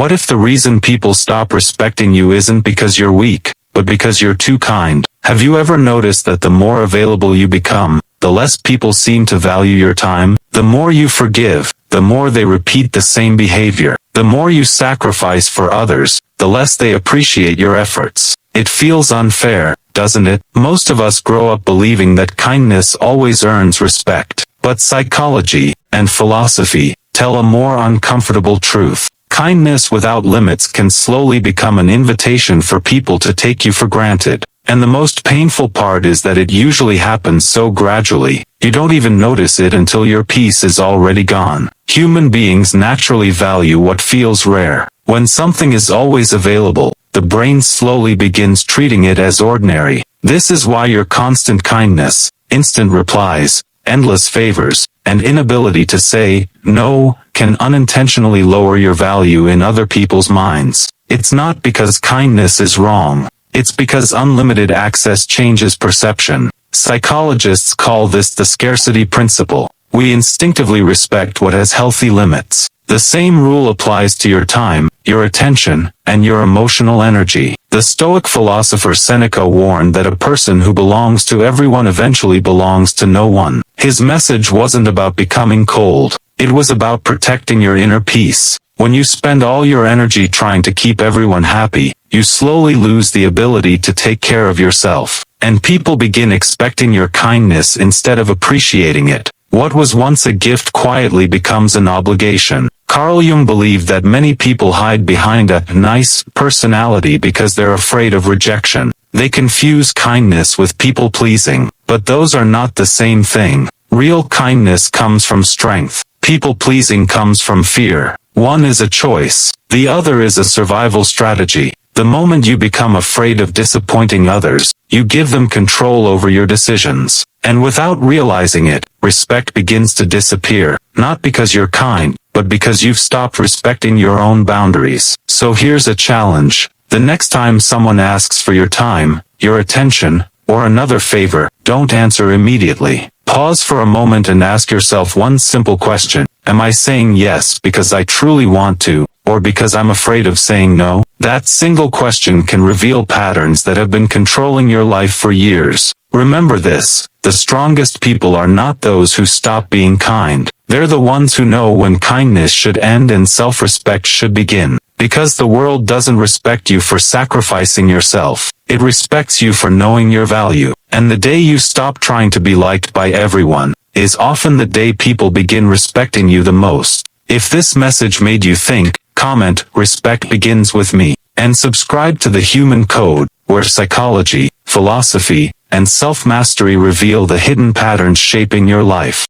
What if the reason people stop respecting you isn't because you're weak, but because you're too kind? Have you ever noticed that the more available you become, the less people seem to value your time? The more you forgive, the more they repeat the same behavior. The more you sacrifice for others, the less they appreciate your efforts. It feels unfair, doesn't it? Most of us grow up believing that kindness always earns respect. But psychology and philosophy tell a more uncomfortable truth. Kindness without limits can slowly become an invitation for people to take you for granted. And the most painful part is that it usually happens so gradually, you don't even notice it until your peace is already gone. Human beings naturally value what feels rare. When something is always available, the brain slowly begins treating it as ordinary. This is why your constant kindness, instant replies, endless favors, and inability to say no can unintentionally lower your value in other people's minds. It's not because kindness is wrong. It's because unlimited access changes perception. Psychologists call this the scarcity principle. We instinctively respect what has healthy limits. The same rule applies to your time, your attention, and your emotional energy. The Stoic philosopher Seneca warned that a person who belongs to everyone eventually belongs to no one. His message wasn't about becoming cold. It was about protecting your inner peace. When you spend all your energy trying to keep everyone happy, you slowly lose the ability to take care of yourself. And people begin expecting your kindness instead of appreciating it. What was once a gift quietly becomes an obligation. Carl Jung believed that many people hide behind a nice personality because they're afraid of rejection. They confuse kindness with people-pleasing, but those are not the same thing. Real kindness comes from strength. People-pleasing comes from fear. One is a choice. The other is a survival strategy. The moment you become afraid of disappointing others, you give them control over your decisions. And without realizing it, respect begins to disappear, not because you're kind, but because you've stopped respecting your own boundaries. So here's a challenge. The next time someone asks for your time, your attention, or another favor, don't answer immediately. Pause for a moment and ask yourself one simple question. Am I saying yes because I truly want to, or because I'm afraid of saying no? That single question can reveal patterns that have been controlling your life for years. Remember this, the strongest people are not those who stop being kind. They're the ones who know when kindness should end and self-respect should begin. Because the world doesn't respect you for sacrificing yourself. It respects you for knowing your value. And the day you stop trying to be liked by everyone, is often the day people begin respecting you the most. If this message made you think, comment, "Respect begins with me," and subscribe to The Human Code, where psychology, philosophy, and self-mastery reveal the hidden patterns shaping your life.